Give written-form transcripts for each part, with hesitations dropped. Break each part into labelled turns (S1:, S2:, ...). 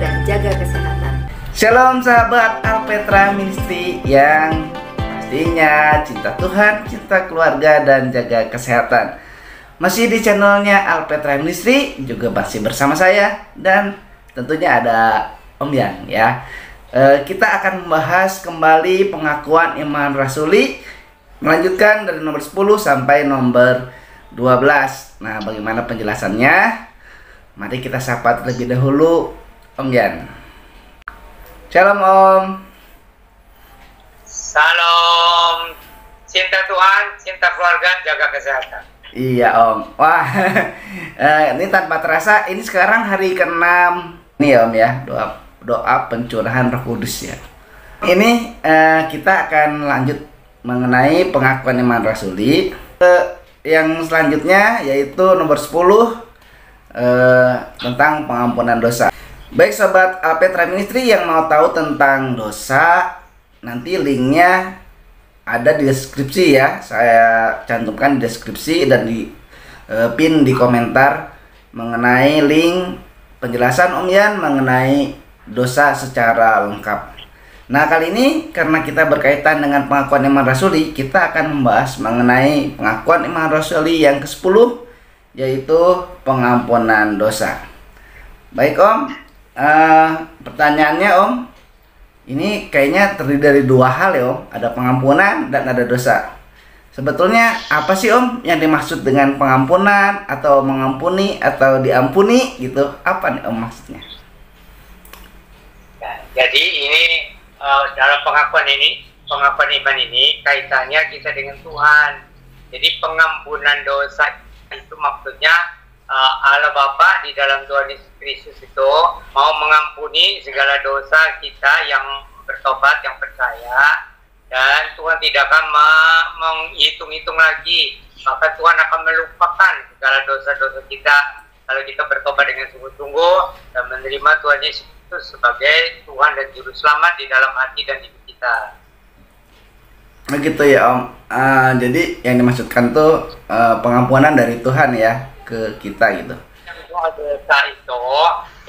S1: dan jaga kesehatan.
S2: Shalom sahabat Alpetra Ministry yang pastinya cinta Tuhan, cinta keluarga, dan jaga kesehatan. Masih di channelnya Alpetra Ministry, juga masih bersama saya dan tentunya ada Om Yan ya. Kita akan membahas kembali pengakuan iman rasuli, melanjutkan dari nomor 10 sampai nomor 12. Nah, bagaimana penjelasannya? Mari kita sapa terlebih dahulu Om Yan. Shalom Om.
S3: Salam, cinta Tuhan, cinta keluarga, jaga kesehatan.
S2: Iya Om. Wah, ini tanpa terasa ini sekarang hari ke-6 nih Om ya, doa pencurahan Roh Kudus ya. Ini kita akan lanjut mengenai pengakuan iman rasuli. Yang selanjutnya yaitu nomor 10 tentang pengampunan dosa. Baik sobat Alpetra Ministry yang mau tahu tentang dosa, nanti linknya ada di deskripsi ya. Saya cantumkan di deskripsi dan di pin di komentar mengenai link penjelasan Om Yan mengenai dosa secara lengkap. Nah, kali ini karena kita berkaitan dengan pengakuan iman rasuli, kita akan membahas mengenai pengakuan iman rasuli yang ke-10, yaitu pengampunan dosa. Baik Om, pertanyaannya Om, ini kayaknya terdiri dari dua hal ya Om, ada pengampunan dan ada dosa. Sebetulnya apa sih Om yang dimaksud dengan pengampunan atau mengampuni atau diampuni gitu? Apa nih Om maksudnya?
S3: Ya, jadi ini dalam pengakuan iman ini kaitannya kita dengan Tuhan. Jadi pengampunan dosa itu maksudnya Allah Bapa di dalam Tuhan Yesus Kristus itu mau mengampuni segala dosa kita yang bertobat, yang percaya, dan Tuhan tidak akan menghitung-hitung lagi, maka Tuhan akan melupakan segala dosa-dosa kita kalau kita bertobat dengan sungguh-sungguh dan menerima Tuhan Yesus sebagai Tuhan dan Juru Selamat di dalam hati dan hidup kita.
S2: Begitu ya Om. Jadi yang dimaksudkan tuh pengampunan dari Tuhan ya ke kita gitu.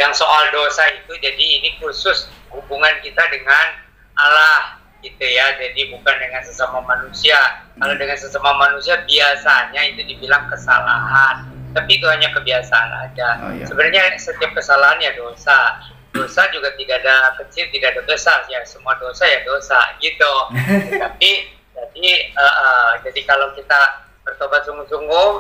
S3: Yang soal dosa itu jadi ini khusus hubungan kita dengan Allah gitu ya. Jadi bukan dengan sesama manusia. Kalau dengan sesama manusia biasanya itu dibilang kesalahan, tapi itu hanya kebiasaan aja.
S2: Oh, iya.
S3: Sebenarnya setiap kesalahan ya dosa. Dosa juga tidak ada kecil, tidak ada besar ya. Semua dosa ya dosa gitu. Tapi jadi kalau kita bertobat sungguh-sungguh,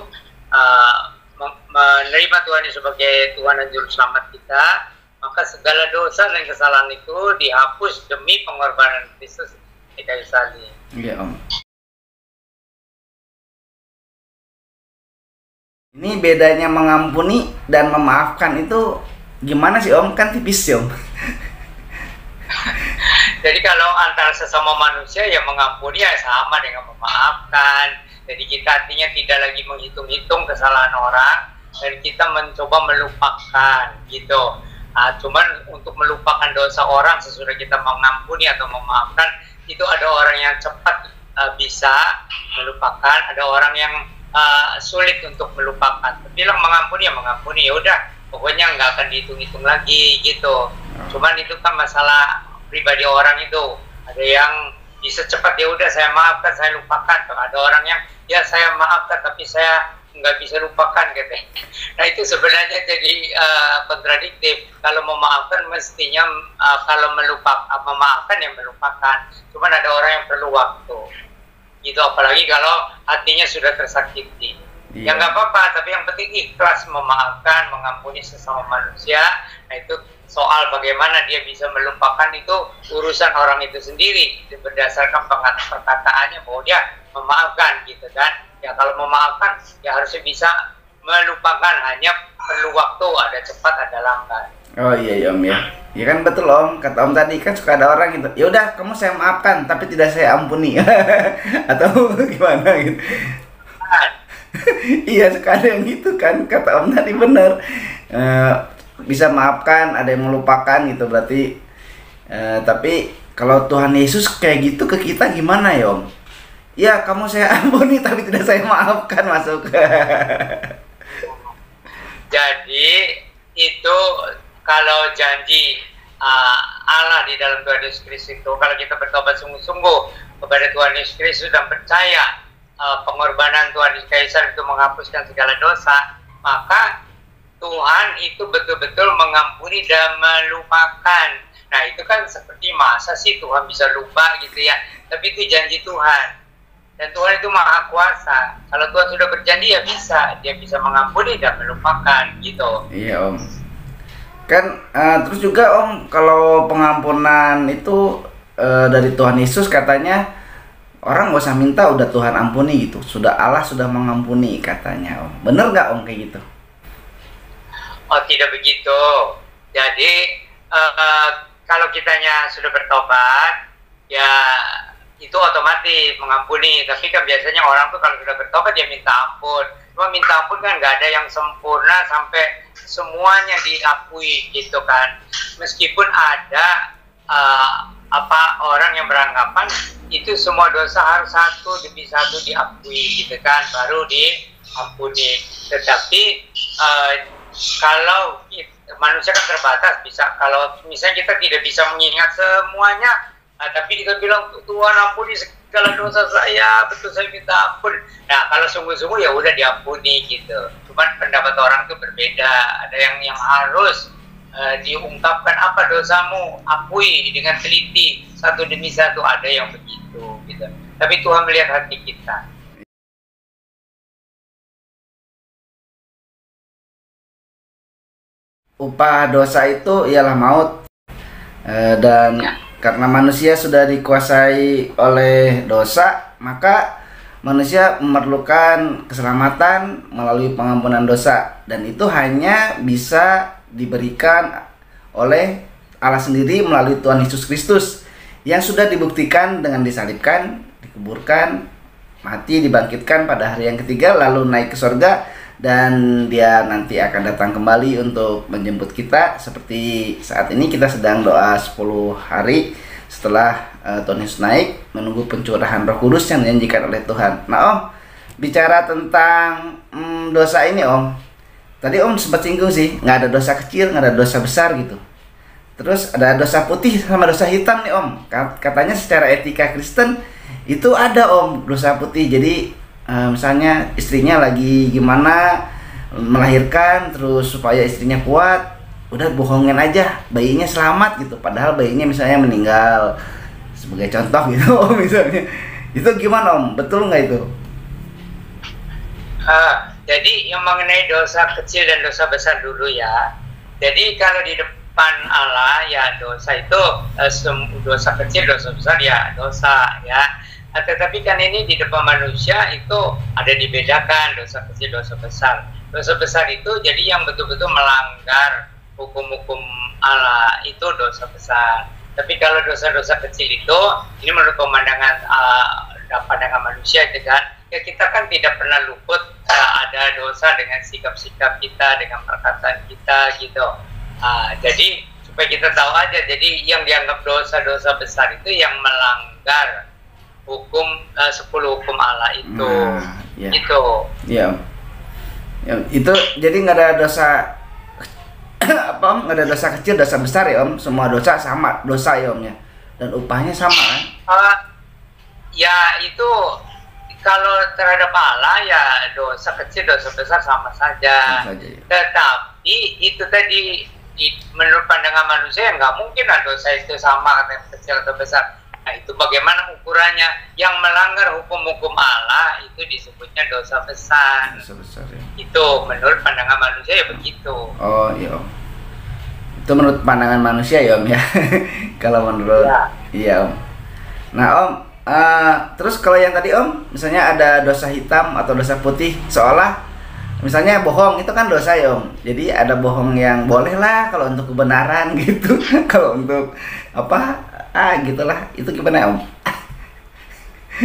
S3: menerima Tuhan sebagai Tuhan dan Juru Selamat kita, maka segala dosa dan kesalahan itu dihapus demi pengorbanan Kristus di kayu salib.
S2: Iya Om. Ini bedanya mengampuni dan memaafkan itu gimana sih Om? Kan tipis ya Om.
S3: Jadi kalau antara sesama manusia ya mengampuni ya sama dengan memaafkan. Jadi kita artinya tidak lagi menghitung-hitung kesalahan orang dan kita mencoba melupakan gitu. Cuman untuk melupakan dosa orang sesudah kita mengampuni atau memaafkan, itu ada orang yang cepat bisa melupakan, ada orang yang sulit untuk melupakan. Tapi yang mengampuni ya mengampuni, ya udah pokoknya nggak akan dihitung-hitung lagi gitu. Cuman itu kan masalah pribadi orang itu. Ada yang bisa cepat ya udah saya maafkan, saya lupakan. Ada orang yang ya saya maafkan tapi saya nggak bisa lupakan gitu. Nah itu sebenarnya jadi kontradiktif. Kalau memaafkan mestinya kalau memaafkan ya melupakan. Cuman ada orang yang perlu waktu. Gitu apalagi kalau hatinya sudah tersakiti.
S2: Iya.
S3: Ya nggak apa-apa, tapi yang penting ikhlas memaafkan, mengampuni sesama manusia. Nah itu soal bagaimana dia bisa melupakan itu urusan orang itu sendiri berdasarkan perkataannya bahwa dia memaafkan gitu kan. Ya kalau memaafkan ya harusnya bisa melupakan, hanya perlu waktu, ada cepat ada lambat.
S2: Oh iya Om ya. Ya kan betul Om, kata Om tadi kan suka ada orang gitu. Ya udah kamu saya maafkan tapi tidak saya ampuni. Atau gimana gitu. Iya suka ada yang gitu kan, kata Om tadi bener. Bisa maafkan, ada yang melupakan gitu berarti. Tapi kalau Tuhan Yesus kayak gitu ke kita gimana ya Om? Ya kamu saya ampuni tapi tidak saya maafkan, masuk.
S3: Jadi itu kalau janji Allah di dalam Tuhan Yesus Kristus itu. Kalau kita bertobat sungguh-sungguh kepada Tuhan Yesus Kristus dan percaya pengorbanan Tuhan Yesus Kaisar itu menghapuskan segala dosa, maka Tuhan itu betul-betul mengampuni dan melupakan. Nah itu kan seperti masa sih Tuhan bisa lupa gitu ya, tapi itu janji Tuhan. Dan Tuhan itu maha kuasa. Kalau Tuhan sudah berjanji ya bisa, dia bisa mengampuni dan melupakan gitu.
S2: Iya Om. Kan terus juga Om, kalau pengampunan itu dari Tuhan Yesus katanya orang nggak usah minta, udah Tuhan ampuni gitu. Sudah Allah sudah mengampuni katanya Om. Bener nggak Om kayak gitu?
S3: Oh tidak begitu. Jadi kalau kitanya sudah bertobat, ya itu otomatis mengampuni. Tapi kan biasanya orang tuh kalau sudah bertobat dia minta ampun. Cuma minta ampun kan nggak ada yang sempurna sampai semuanya diakui gitu kan. Meskipun ada orang yang beranggapan itu semua dosa harus satu demi satu diakui gitu kan, baru diampuni. Tetapi kalau manusia kan terbatas, bisa kalau misalnya kita tidak bisa mengingat semuanya, tapi kita bilang Tuhan ampuni segala dosa saya, betul saya minta ampun. Nah kalau sungguh-sungguh ya udah diampuni gitu. Cuman pendapat orang itu berbeda. Ada yang harus diungkapkan apa dosamu, akui dengan teliti satu demi satu, ada yang begitu gitu. Tapi Tuhan melihat hati kita.
S2: Upah dosa itu ialah maut, dan karena manusia sudah dikuasai oleh dosa, maka manusia memerlukan keselamatan melalui pengampunan dosa, dan itu hanya bisa diberikan oleh Allah sendiri melalui Tuhan Yesus Kristus yang sudah dibuktikan dengan disalibkan, dikuburkan, mati, dibangkitkan pada hari yang ketiga, lalu naik ke surga. Dan dia nanti akan datang kembali untuk menjemput kita. Seperti saat ini kita sedang doa 10 hari setelah Tuhan Yesus naik, menunggu pencurahan Roh Kudus yang dijanjikan oleh Tuhan. Nah Om, bicara tentang dosa ini Om, tadi Om sempat singgung sih, nggak ada dosa kecil, nggak ada dosa besar gitu. Terus ada dosa putih sama dosa hitam nih Om. Katanya secara etika Kristen itu ada Om dosa putih. Jadi misalnya istrinya lagi gimana melahirkan, terus supaya istrinya kuat, udah bohongin aja bayinya selamat gitu, padahal bayinya misalnya meninggal, sebagai contoh gitu Om misalnya. Itu gimana Om? Betul nggak itu?
S3: Jadi yang mengenai dosa kecil dan dosa besar dulu ya. Jadi kalau di depan Allah ya dosa itu dosa kecil, dosa besar ya dosa ya. Tetapi kan ini di depan manusia itu ada dibedakan dosa kecil, dosa besar. Dosa besar itu jadi yang betul-betul melanggar hukum-hukum Allah, itu dosa besar. Tapi kalau dosa-dosa kecil itu, ini menurut pandangan manusia itu kan, ya kita kan tidak pernah luput ada dosa dengan sikap-sikap kita, dengan perkataan kita gitu. Jadi supaya kita tahu aja, jadi yang dianggap dosa-dosa besar itu yang melanggar hukum 10 hukum Allah itu,
S2: ya.
S3: Gitu.
S2: Ya, itu jadi nggak ada dosa apa Om? Nggak ada dosa kecil, dosa besar ya Om. Semua dosa sama dosa ya Om ya, dan upahnya sama kan?
S3: Ya itu kalau terhadap Allah ya dosa kecil, dosa besar sama saja.
S2: Sama saja ya.
S3: Tetapi itu tadi menurut pandangan manusia nggak mungkin lah dosa itu sama kecil atau besar. Nah itu bagaimana ukurannya? Yang melanggar hukum-hukum Allah itu disebutnya dosa besar.
S2: Dosa besar ya.
S3: Itu menurut pandangan manusia ya begitu.
S2: Oh iya Om. Itu menurut pandangan manusia ya Om ya. Kalau menurut iya Om. Nah Om, terus kalau yang tadi Om, misalnya ada dosa hitam atau dosa putih, seolah misalnya bohong itu kan dosa ya Om. Jadi ada bohong yang boleh lah kalau untuk kebenaran gitu. Kalau untuk apa? Gitulah, itu gimana Om?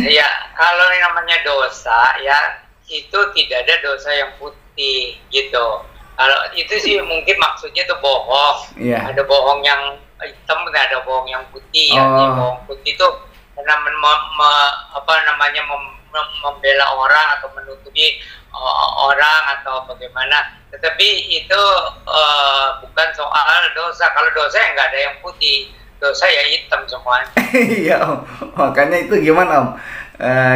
S3: Ya, kalau yang namanya dosa ya itu tidak ada dosa yang putih gitu. Kalau itu sih mungkin maksudnya tuh bohong.
S2: Yeah.
S3: Ada bohong yang hitam, ada bohong yang putih. Ya. Bohong putih itu karena membela orang atau menutupi orang atau bagaimana. Tetapi itu bukan soal dosa. Kalau dosa ya nggak ada yang putih, dosa ya hitam semuanya.
S2: Iya Om, makanya itu gimana Om?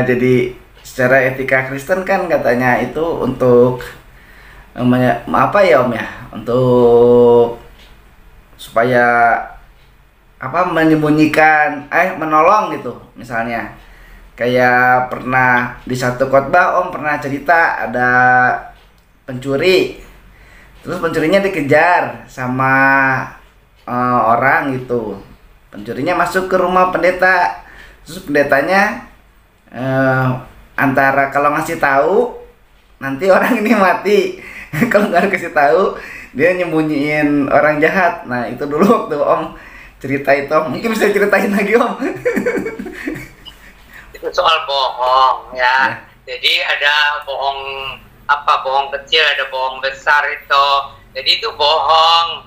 S2: Jadi secara etika Kristen kan katanya itu untuk apa ya Om ya? Untuk supaya apa menyembunyikan menolong gitu misalnya. Kayak pernah di satu khotbah Om pernah cerita ada pencuri. Terus pencurinya dikejar sama orang gitu. Pencurinya masuk ke rumah pendeta. Terus pendetanya antara kalau ngasih tahu nanti orang ini mati. Kalau nggak kasih tahu dia nyembunyiin orang jahat. Nah, itu dulu waktu Om cerita itu Om. Mungkin bisa ceritain lagi Om.
S3: Itu soal bohong ya. Jadi ada bohong kecil, ada bohong besar itu. Jadi itu bohong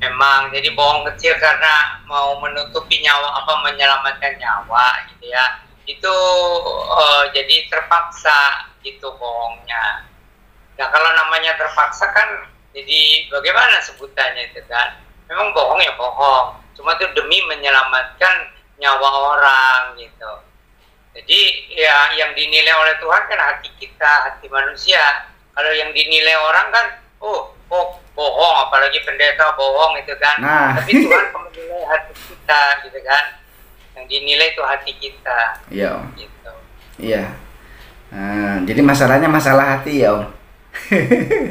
S3: memang. Jadi bohong kecil karena mau menutupi nyawa menyelamatkan nyawa gitu ya. Itu jadi terpaksa gitu bohongnya. Nah, kalau namanya terpaksa kan jadi bagaimana sebutannya itu kan? Memang bohong ya bohong. Cuma itu demi menyelamatkan nyawa orang gitu. Jadi ya yang dinilai oleh Tuhan kan hati kita, hati manusia. Kalau yang dinilai orang kan, bohong, apalagi pendeta bohong itu kan.
S2: Nah.
S3: Tapi Tuhan menilai hati kita gitu kan. Yang dinilai itu hati kita.
S2: Iya Om.
S3: Gitu.
S2: Iya. Jadi masalahnya masalah hati ya Om.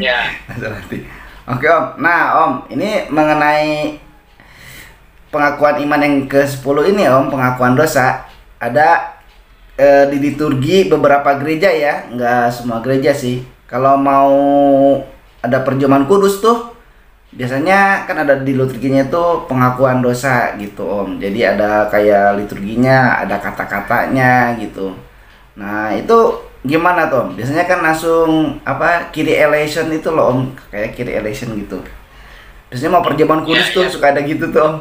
S3: Ya.
S2: Masalah hati. Oke Om. Nah Om, ini mengenai pengakuan iman yang ke-10 ini Om, pengakuan dosa. Ada di liturgi beberapa gereja ya, nggak semua gereja sih. Kalau mau ada perjamuan kudus tuh, biasanya kan ada di liturginya itu pengakuan dosa gitu Om. Jadi ada kayak liturginya, ada kata-katanya gitu. Nah itu gimana tuh Om? Biasanya kan langsung Kyrie eleison itu loh Om, kayak Kyrie eleison gitu. Biasanya mau perjamuan kudus tuh suka ada gitu tuh Om.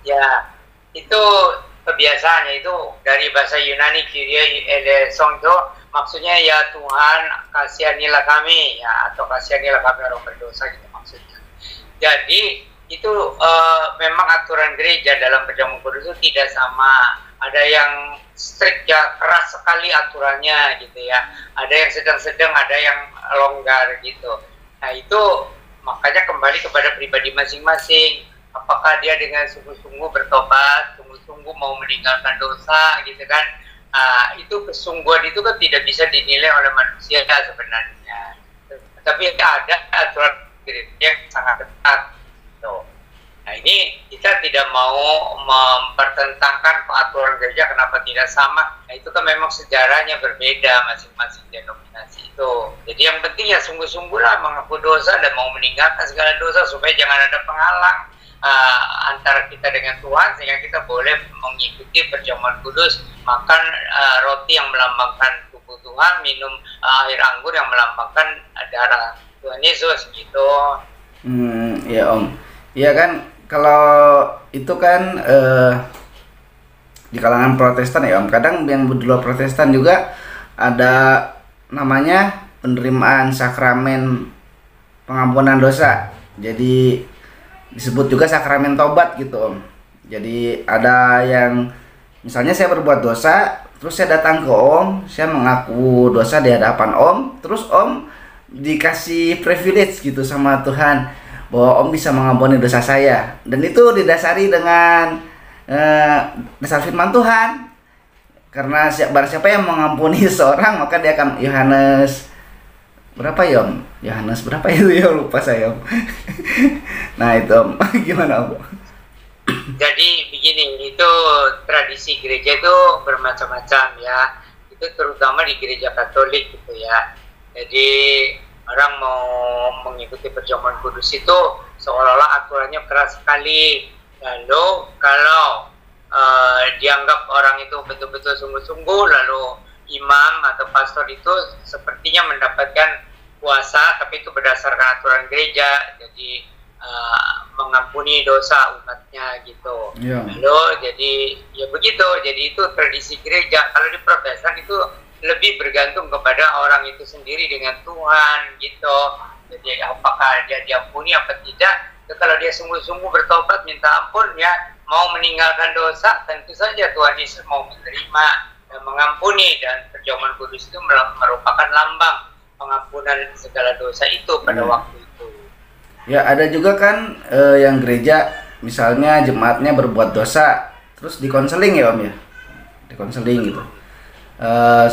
S3: Ya, itu kebiasaannya itu dari bahasa Yunani Kyrie eleison itu maksudnya ya Tuhan kasihanilah kami ya, atau kasihanilah kami orang berdosa gitu maksudnya. Jadi itu memang aturan gereja dalam perjamuan kudus itu tidak sama. Ada yang strict ya, keras sekali aturannya gitu ya. Ada yang sedang-sedang, ada yang longgar gitu. Nah itu makanya kembali kepada pribadi masing-masing. Apakah dia dengan sungguh-sungguh bertobat, sungguh-sungguh mau meninggalkan dosa gitu kan. Itu kesungguhan itu kan tidak bisa dinilai oleh manusia sebenarnya. Tapi ada aturan yang sangat ketat. Nah ini kita tidak mau mempertentangkan aturan gereja kenapa tidak sama. Nah itu kan memang sejarahnya berbeda masing-masing denominasi itu. Jadi yang penting ya sungguh-sungguhlah mengaku dosa dan mau meninggalkan segala dosa supaya jangan ada penghalang antara kita dengan Tuhan, sehingga kita boleh mengikuti perjamuan kudus, makan roti yang melambangkan tubuh Tuhan, minum air anggur yang melambangkan darah Tuhan Yesus gitu.
S2: Ya Om. Iya kan kalau itu kan di kalangan Protestan ya Om. Kadang yang di luar Protestan juga ada namanya penerimaan sakramen pengampunan dosa. Jadi disebut juga sakramen tobat gitu Om. Jadi ada yang misalnya saya berbuat dosa, terus saya datang ke Om, saya mengaku dosa di hadapan Om, terus Om dikasih privilege gitu sama Tuhan bahwa Om bisa mengampuni dosa saya. Dan itu didasari dengan dasar firman Tuhan. Karena barang siapa yang mengampuni seorang maka dia akan Yohanes berapa ya Om? Yohanes berapa itu ya, lupa saya Om. Nah itu Om, gimana Om?
S3: Jadi begini, itu tradisi gereja itu bermacam-macam ya. Itu terutama di gereja Katolik gitu ya. Jadi orang mau mengikuti perjamuan kudus itu seolah-olah aturannya keras sekali. Lalu kalau dianggap orang itu betul-betul sungguh-sungguh, lalu imam atau pastor itu sepertinya mendapatkan kuasa, tapi itu berdasarkan aturan gereja. Jadi mengampuni dosa umatnya gitu.
S2: Iya.
S3: Lalu jadi ya begitu. Jadi itu tradisi gereja. Kalau di Protestan itu lebih bergantung kepada orang itu sendiri dengan Tuhan gitu. Jadi apakah dia diampuni apa tidak? Ya, kalau dia sungguh-sungguh bertobat minta ampun ya mau meninggalkan dosa, tentu saja Tuhan Yesus mau menerima dan mengampuni, dan perjamuan kudus itu merupakan lambang pengampunan segala dosa itu pada waktu itu.
S2: Ya, ada juga kan yang gereja misalnya jemaatnya berbuat dosa terus dikonseling ya Om ya, dikonseling gitu.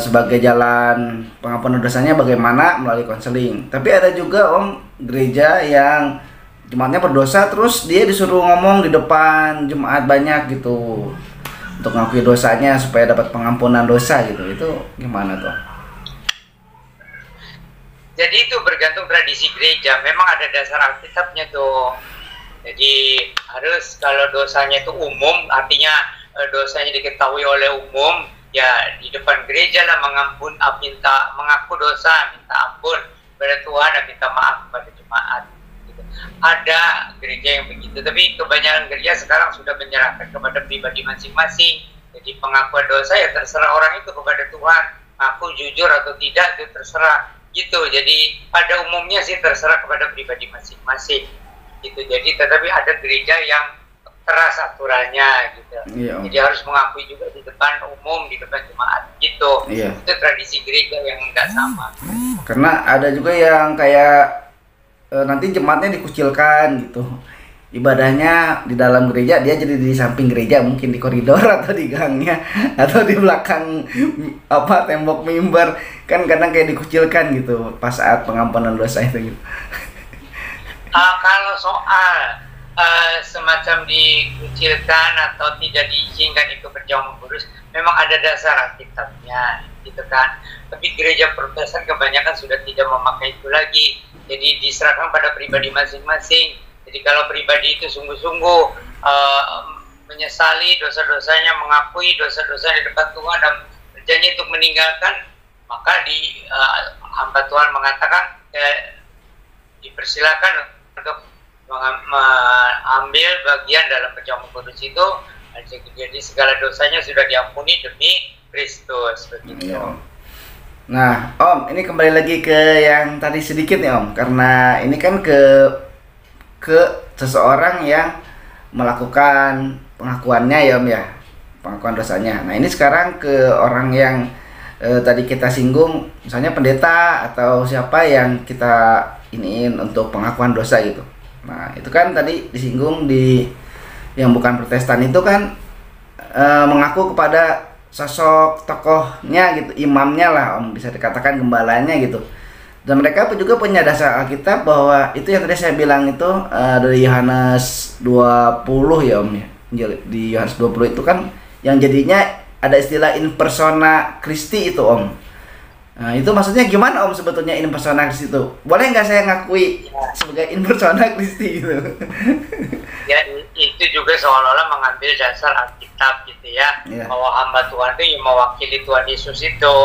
S2: Sebagai jalan pengampunan dosanya bagaimana melalui konseling. Tapi ada juga Om gereja yang jemaatnya berdosa terus dia disuruh ngomong di depan jemaat banyak gitu untuk ngakui dosanya supaya dapat pengampunan dosa gitu. Itu gimana tuh?
S3: Jadi itu bergantung tradisi gereja. Memang ada dasar Alkitabnya tuh. Jadi harus kalau dosanya itu umum, artinya dosanya diketahui oleh umum, ya di depan gereja lah mengaku dosa, minta ampun kepada Tuhan dan minta maaf kepada jemaat. Gitu. Ada gereja yang begitu, tapi kebanyakan gereja sekarang sudah menyerahkan kepada pribadi masing-masing. Jadi pengakuan dosa ya terserah orang itu kepada Tuhan. Aku jujur atau tidak itu terserah. Gitu, jadi pada umumnya sih terserah kepada pribadi masing-masing gitu. Jadi tetapi ada gereja yang keras aturannya gitu. Iya. Jadi harus mengakui juga di depan umum, di depan jemaat gitu. Iya. Itu tradisi gereja yang enggak sama.
S2: Karena ada juga yang kayak nanti jemaatnya dikucilkan gitu. Ibadahnya di dalam gereja, dia jadi di samping gereja, mungkin di koridor atau di gangnya atau di belakang tembok mimbar, kan kadang kayak dikucilkan gitu pas saat pengampunan dosa itu gitu.
S3: Kalau soal semacam dikucilkan atau tidak diizinkan ikut perjamuan kudus, memang ada dasar Alkitabnya gitu kan. Tapi gereja Protestan kebanyakan sudah tidak memakai itu lagi, jadi diserahkan pada pribadi masing-masing. Jadi kalau pribadi itu sungguh-sungguh menyesali dosa-dosanya, mengakui dosa-dosanya di depan Tuhan dan berjanji untuk meninggalkan, maka hamba Tuhan mengatakan dipersilakan untuk mengambil bagian dalam perjamuan kudus itu. Jadi segala dosanya sudah diampuni demi Kristus begitu.
S2: Ya. Nah, Om, ini kembali lagi ke yang tadi sedikit nih Om, karena ini kan ke seseorang yang melakukan pengakuannya ya Om ya, pengakuan dosanya. Nah ini sekarang ke orang yang tadi kita singgung, misalnya pendeta atau siapa yang kita iniin untuk pengakuan dosa gitu. Nah itu kan tadi disinggung di yang bukan Protestan itu kan mengaku kepada sosok tokohnya gitu, imamnya lah Om, bisa dikatakan gembalanya gitu. Dan mereka juga punya dasar Alkitab bahwa itu yang tadi saya bilang itu dari Yohanes 20 ya Om ya. Di Yohanes 20 itu kan yang jadinya ada istilah in persona Christi itu Om. Nah itu maksudnya gimana Om sebetulnya in persona Christi itu? Boleh nggak saya ngakui sebagai in persona Christi gitu?
S3: Ya itu juga seolah-olah mengambil dasar Alkitab gitu ya. Bahwa hamba Tuhan itu yang mewakili Tuhan Yesus itu.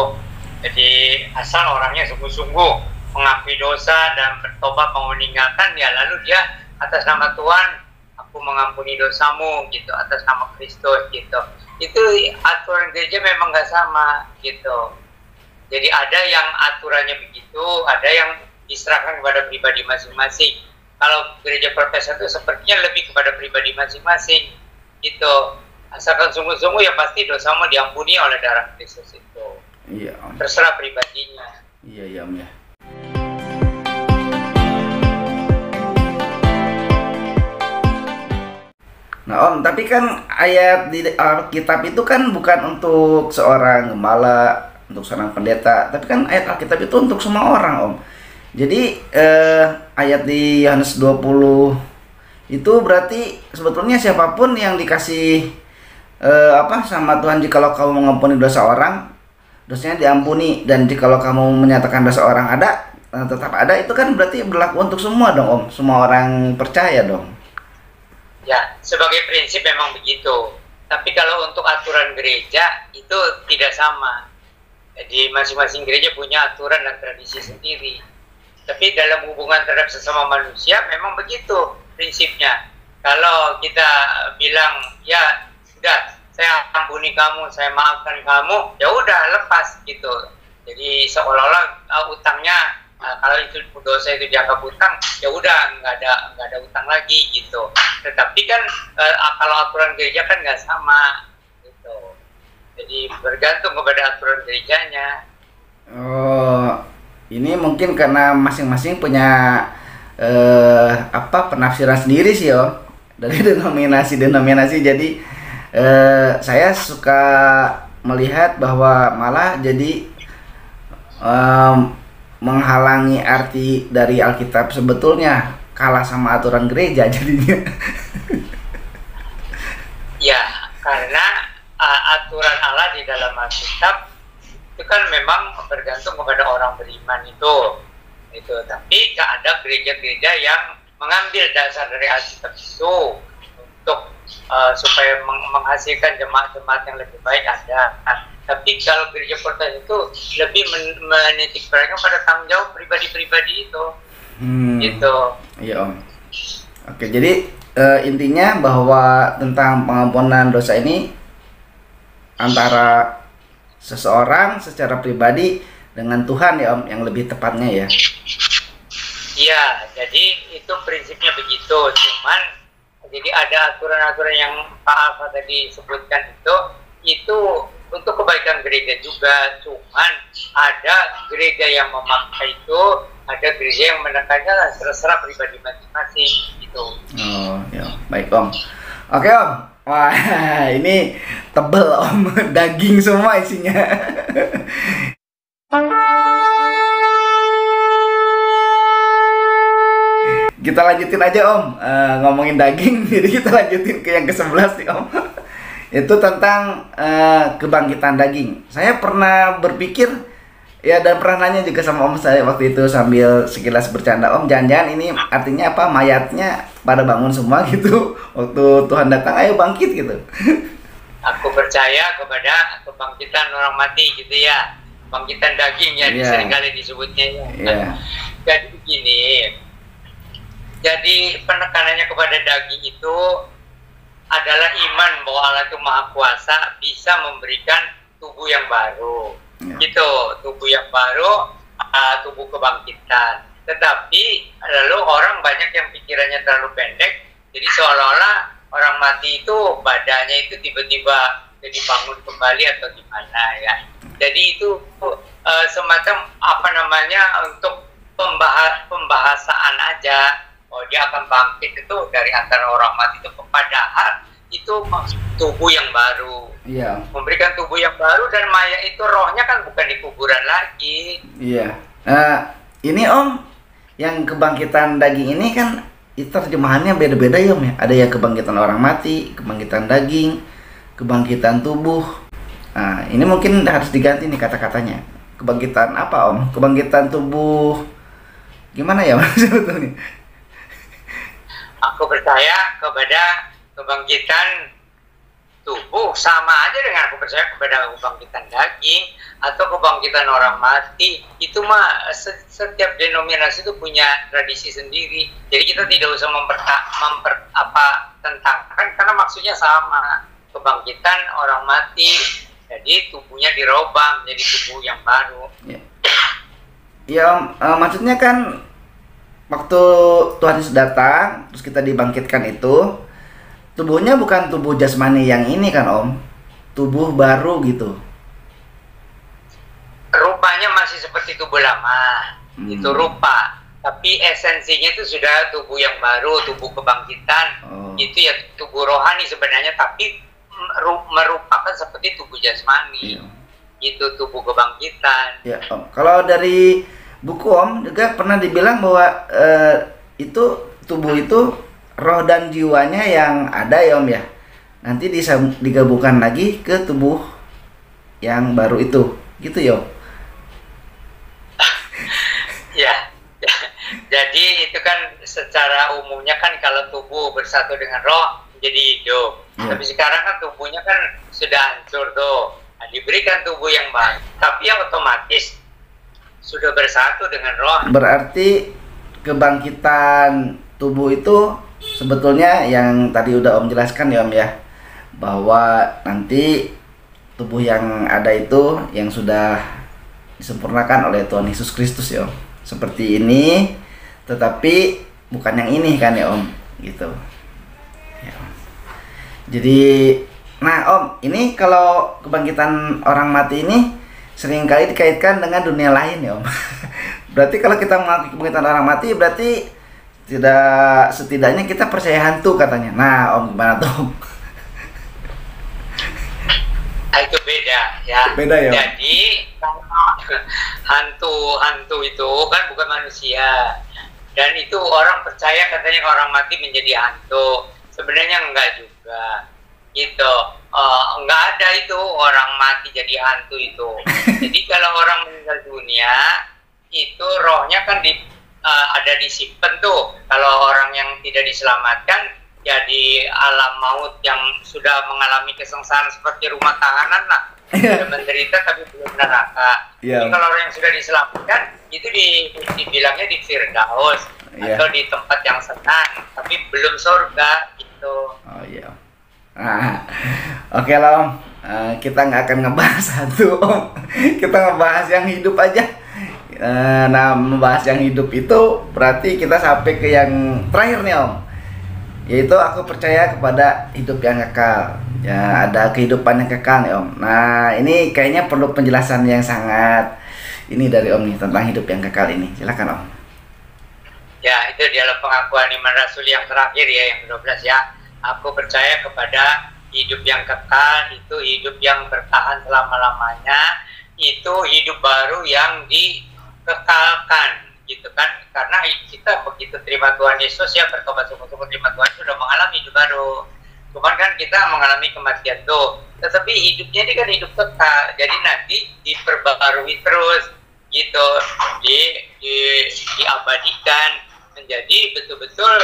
S3: Jadi asal orangnya sungguh-sungguh mengakui dosa dan bertobat mau meninggalkan, ya lalu dia atas nama Tuhan, aku mengampuni dosamu gitu, atas nama Kristus gitu. Itu aturan gereja memang nggak sama gitu. Jadi ada yang aturannya begitu, ada yang diserahkan kepada pribadi masing-masing. Kalau gereja Protestan itu sepertinya lebih kepada pribadi masing-masing gitu. Asalkan sungguh-sungguh ya pasti dosamu diampuni oleh darah Kristus itu.
S2: Iya Om.
S3: Terserah pribadinya.
S2: Iya Om ya. Nah Om, tapi kan ayat di Alkitab itu kan bukan untuk seorang gembala, untuk seorang pendeta, tapi kan ayat Alkitab itu untuk semua orang Om. Jadi ayat di Yohanes 20 itu berarti sebetulnya siapapun yang dikasih sama Tuhan, jikalau kamu mengampuni dosa orang, dosanya diampuni, dan jikalau kamu menyatakan dosa orang ada, tetap ada, itu kan berarti berlaku untuk semua dong Om, semua orang percaya dong.
S3: Ya, sebagai prinsip memang begitu. Tapi kalau untuk aturan gereja itu tidak sama. Jadi masing-masing gereja punya aturan dan tradisi sendiri. Tapi dalam hubungan terhadap sesama manusia memang begitu. prinsipnya. Kalau kita bilang ya sudah saya ampuni kamu, saya maafkan kamu, ya udah lepas gitu. Jadi seolah-olah utangnya kalau itu dosa itu dianggap utang, ya udah nggak ada utang lagi gitu. Tetapi kan kalau aturan gereja kan nggak sama gitu. Jadi bergantung kepada aturan gerejanya.
S2: Oh, ini mungkin karena masing-masing punya penafsiran sendiri sih Om, dari denominasi. Jadi saya suka melihat bahwa malah jadi menghalangi arti dari Alkitab sebetulnya, kalah sama aturan gereja jadinya.
S3: Ya, karena aturan Allah di dalam Alkitab itu kan memang bergantung kepada orang beriman itu. Tapi ada gereja-gereja yang mengambil dasar dari Alkitab itu untuk supaya menghasilkan jemaat-jemaat yang lebih baik ada. Tapi kalau gereja Protestan itu lebih menitik beratkan pada tanggung jawab pribadi-pribadi itu. Gitu.
S2: Iya Om. Oke, jadi intinya bahwa tentang pengampunan dosa ini antara seseorang secara pribadi dengan Tuhan ya Om, yang lebih tepatnya ya.
S3: Iya, jadi itu prinsipnya begitu. Cuman jadi ada aturan-aturan yang Pak Alfa tadi sebutkan itu untuk kebaikan gereja juga. Cuman ada gereja yang memaksa itu, ada gereja yang menekannya terserah pribadi masing-masing gitu.
S2: Oh ya, baik Om. Oke Om. Wah, ini tebel Om, daging semua isinya. Kita lanjutin aja Om, ngomongin daging, jadi kita lanjutin ke yang ke-11 nih Om. Itu tentang kebangkitan daging. Saya pernah berpikir ya, dan pernah nanya juga sama Om saya waktu itu sambil sekilas bercanda, Om jangan-jangan ini artinya apa, mayatnya pada bangun semua gitu waktu Tuhan datang, ayo bangkit gitu.
S3: Aku percaya kepada kebangkitan orang mati gitu ya, kebangkitan daging ya, seringkali disebutnya ya. Jadi begini, jadi penekanannya kepada daging itu adalah iman bahwa Allah itu Maha Kuasa, bisa memberikan tubuh yang baru. Gitu, tubuh yang baru, tubuh kebangkitan. Tetapi lalu orang banyak yang pikirannya terlalu pendek, jadi seolah-olah orang mati itu badannya itu tiba-tiba jadi bangun kembali atau gimana ya. Jadi itu semacam untuk pembahasan aja. Oh, dia akan bangkit itu dari antara orang mati itu, padahal itu tubuh yang baru.
S2: Iya.
S3: Memberikan tubuh yang baru, dan mayat itu rohnya kan bukan di kuburan lagi.
S2: Iya. Ini Om, yang kebangkitan daging ini kan itu terjemahannya beda-beda ya Om ya. Ada yang kebangkitan orang mati, kebangkitan daging, kebangkitan tubuh. Nah, ini mungkin harus diganti nih kata-katanya. Kebangkitan apa Om? Kebangkitan tubuh gimana ya Om sebetulnya?
S3: Aku percaya kepada kebangkitan tubuh sama aja dengan aku percaya kepada kebangkitan daging atau kebangkitan orang mati. Itu mah setiap denominasi itu punya tradisi sendiri. Jadi kita tidak usah tentangkan, karena maksudnya sama. Kebangkitan orang mati, jadi tubuhnya dirubah menjadi tubuh yang baru.
S2: Ya, maksudnya kan waktu Tuhan Yesus datang, terus kita dibangkitkan itu, tubuhnya bukan tubuh jasmani yang ini kan Om, tubuh baru gitu.
S3: Rupanya masih seperti tubuh lama, itu rupa. Tapi esensinya itu sudah tubuh yang baru, tubuh kebangkitan. Itu ya tubuh rohani sebenarnya, tapi merupakan seperti tubuh jasmani. Itu tubuh kebangkitan.
S2: Ya Om, kalau dari buku Om juga pernah dibilang bahwa itu tubuh itu roh dan jiwanya yang ada ya Om ya, nanti digabungkan lagi ke tubuh yang baru itu, gitu ya Om.
S3: Ya, jadi itu kan secara umumnya kan kalau tubuh bersatu dengan roh menjadi hidup. Tapi sekarang kan tubuhnya kan sudah hancur tuh, diberikan tubuh yang baru, tapi yang otomatis sudah bersatu dengan roh.
S2: Berarti kebangkitan tubuh itu sebetulnya yang tadi udah Om jelaskan ya Om ya, bahwa nanti tubuh yang ada itu yang sudah disempurnakan oleh Tuhan Yesus Kristus ya Om. Seperti ini, tetapi bukan yang ini kan ya Om, gitu. Ya, Om. Jadi, nah Om, ini kalau kebangkitan orang mati ini seringkali dikaitkan dengan dunia lain ya Om. Berarti kalau kita mengakui kebangkitan orang mati, berarti setidaknya kita percaya hantu katanya. Nah Om, gimana tuh Om?
S3: Itu beda ya.
S2: Beda ya.
S3: Jadi hantu itu kan bukan manusia, dan itu orang percaya katanya orang mati menjadi hantu. Sebenarnya enggak juga gitu. Enggak ada itu orang mati jadi hantu itu. Jadi kalau orang meninggal dunia itu rohnya kan ada disimpan tuh. Kalau orang yang tidak diselamatkan ya di alam maut yang sudah mengalami kesengsaraan seperti rumah tahanan lah, sudah menderita tapi belum neraka. Jadi kalau orang yang sudah diselamatkan itu dibilangnya di Firdaus atau di tempat yang senang, tapi belum surga gitu.
S2: Oh iya. Nah, oke lah Om, kita nggak akan ngebahas hantu Om, kita ngebahas yang hidup aja. Nah, membahas yang hidup itu berarti kita sampai ke yang terakhir nih Om, yaitu aku percaya kepada hidup yang kekal. Ya, ada kehidupan yang kekal nih Om. Nah, ini kayaknya perlu penjelasan yang sangat ini dari Om nih tentang hidup yang kekal ini. Silakan Om.
S3: Ya, itu dalam pengakuan iman Rasul yang terakhir ya, yang ke-12 ya. Aku percaya kepada hidup yang kekal, itu hidup yang bertahan selama-lamanya, itu hidup baru yang dikekalkan gitu kan. Karena kita begitu terima Tuhan Yesus ya, bertobat sungguh-sungguh terima Tuhan, sudah mengalami hidup baru. Cuman kan kita mengalami kematian tuh, tetapi hidupnya ini kan hidup kekal, jadi nanti diperbarui terus gitu, diabadikan menjadi betul-betul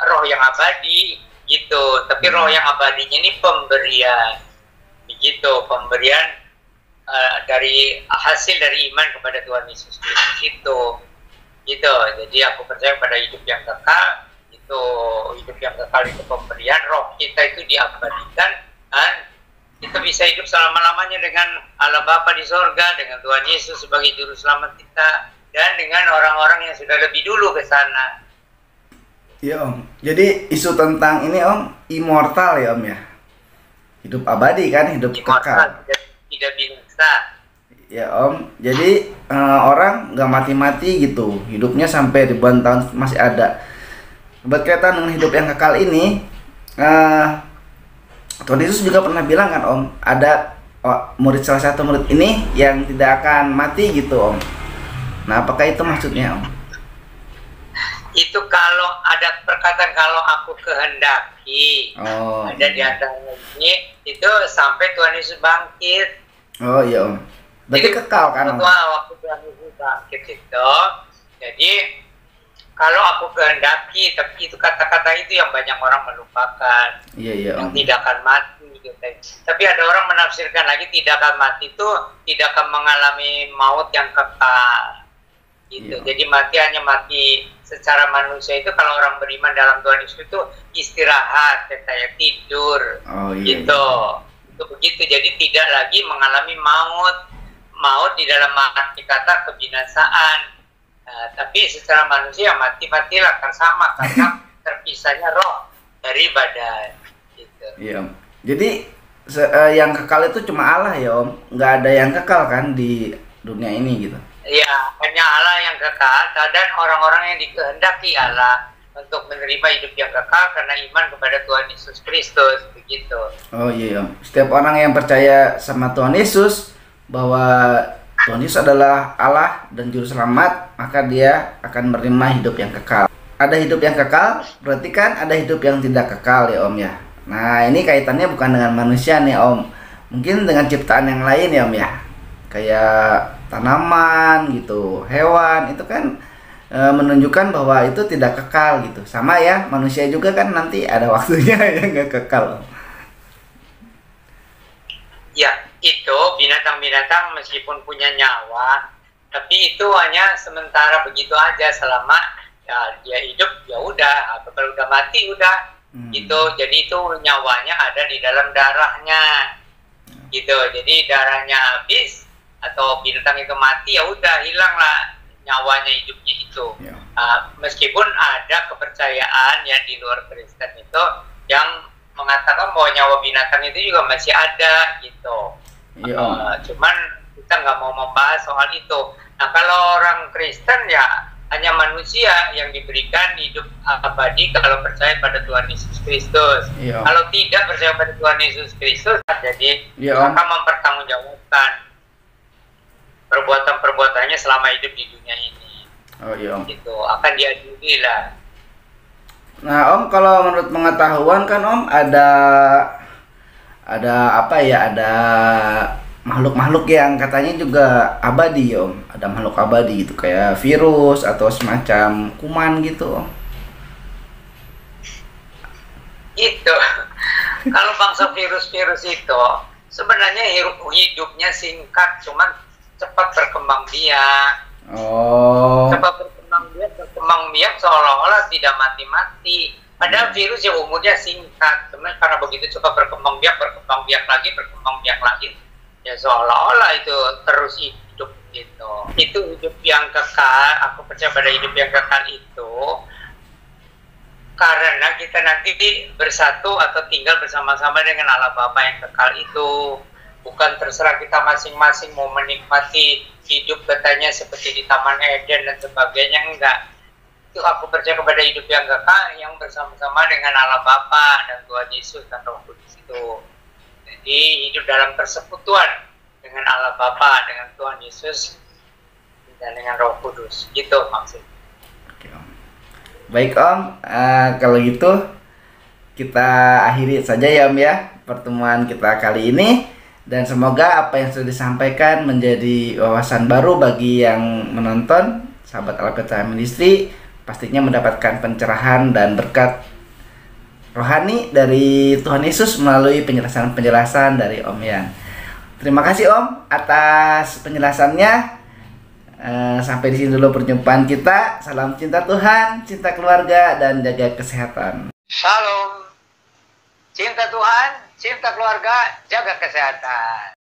S3: roh yang abadi gitu. Tapi roh yang abadinya ini pemberian begitu, pemberian dari hasil dari iman kepada Tuhan Yesus Kristus itu gitu. Jadi aku percaya pada hidup yang kekal itu, hidup yang kekal itu pemberian, roh kita itu diabadikan dan kita bisa hidup selama-lamanya dengan Allah Bapa di sorga, dengan Tuhan Yesus sebagai juru selamat kita, dan dengan orang-orang yang sudah lebih dulu ke sana.
S2: Ya Om, jadi isu tentang ini Om, immortal ya Om ya, hidup abadi kan, hidup
S3: immortal,
S2: kekal,
S3: tidak binasa.
S2: ya Om. Jadi orang nggak mati-mati gitu, hidupnya sampai ribuan tahun masih ada. Berkaitan dengan hidup yang kekal ini, Tuhan Yesus juga pernah bilang kan Om, ada salah satu murid ini yang tidak akan mati gitu Om. Nah, apakah itu maksudnya Om?
S3: Itu kalau ada perkataan kalau aku kehendaki, ada di antaranya ini, itu sampai Tuhan Yesus bangkit.
S2: Oh iya Om, berarti jadi, kekal kan Om?
S3: Waktu Tuhan Yesus bangkit itu, jadi kalau aku kehendaki, tapi itu kata-kata itu yang banyak orang melupakan.
S2: Iya
S3: yang
S2: Om,
S3: tidak akan mati gitu. Tapi ada orang menafsirkan lagi tidak akan mati itu tidak akan mengalami maut yang kekal gitu. Iya. Jadi mati hanya mati secara manusia itu kalau orang beriman dalam Tuhan Yesus itu istirahat, kayak tidur gitu. Itu begitu. Jadi tidak lagi mengalami maut di dalam arti kata kebinasaan. Tapi secara manusia mati-matilah kan sama karena terpisahnya roh dari badan gitu.
S2: Iya. Jadi yang kekal itu cuma Allah ya Om, nggak ada yang kekal kan di dunia ini gitu.
S3: Ya, hanya Allah yang kekal dan orang-orang yang dikehendaki Allah untuk menerima hidup yang kekal karena iman kepada Tuhan Yesus Kristus begitu.
S2: Oh iya Om, setiap orang yang percaya sama Tuhan Yesus bahwa Tuhan Yesus adalah Allah dan Juru Selamat, maka dia akan menerima hidup yang kekal. Ada hidup yang kekal, berarti kan ada hidup yang tidak kekal ya Om ya. Nah ini kaitannya bukan dengan manusia nih Om, mungkin dengan ciptaan yang lain ya Om ya. Kayak tanaman gitu, hewan itu kan menunjukkan bahwa itu tidak kekal gitu. Sama ya, manusia juga kan nanti ada waktunya yang nggak kekal.
S3: Ya, itu binatang-binatang meskipun punya nyawa, tapi itu hanya sementara begitu aja selama ya dia hidup ya udah, atau kalau udah mati udah gitu. Jadi itu nyawanya ada di dalam darahnya gitu. Jadi darahnya habis atau bintang itu mati, ya udah hilang lah nyawanya, hidupnya itu. Meskipun ada kepercayaan yang di luar Kristen itu yang mengatakan bahwa nyawa binatang itu juga masih ada gitu. Cuman kita nggak mau membahas soal itu. Nah, kalau orang Kristen ya hanya manusia yang diberikan hidup abadi kalau percaya pada Tuhan Yesus Kristus. Kalau tidak percaya pada Tuhan Yesus Kristus, jadi akan mempertanggungjawabkan perbuatan-perbuatannya selama hidup di dunia ini. Gitu, akan diadili lah.
S2: Nah, Om, kalau menurut pengetahuan kan Om ada apa ya? Ada makhluk-makhluk yang katanya juga abadi, Om. Ada makhluk abadi gitu, kayak virus atau semacam kuman gitu, Om.
S3: Itu kalau bangsa virus-virus itu sebenarnya hidupnya singkat, cuman cepat berkembang biak. Cepat berkembang biak seolah-olah tidak mati-mati. Padahal virus yang umurnya singkat, cuman karena begitu cepat berkembang biak lagi, ya seolah-olah itu terus hidup gitu. Itu hidup yang kekal. Aku percaya pada hidup yang kekal itu karena kita nanti bersatu atau tinggal bersama-sama dengan Allah Bapa yang kekal itu. Bukan terserah kita masing-masing mau menikmati hidup katanya seperti di Taman Eden dan sebagainya, enggak. Itu aku percaya kepada hidup yang kekal yang bersama-sama dengan Allah Bapa dan Tuhan Yesus dan Roh Kudus itu. Jadi hidup dalam persekutuan dengan Allah Bapa, dengan Tuhan Yesus dan dengan Roh Kudus. Gitu maksudnya.
S2: Baik Om, kalau gitu kita akhiri saja ya Om ya pertemuan kita kali ini. Dan semoga apa yang sudah disampaikan menjadi wawasan baru bagi yang menonton, sahabat Alpetra Ministry, pastinya mendapatkan pencerahan dan berkat rohani dari Tuhan Yesus melalui penjelasan-penjelasan dari Om Yan. Terima kasih Om atas penjelasannya. Sampai di sini dulu perjumpaan kita. Salam cinta Tuhan, cinta keluarga, dan jaga kesehatan.
S3: Shalom. Cinta Tuhan, cinta keluarga, jaga kesehatan.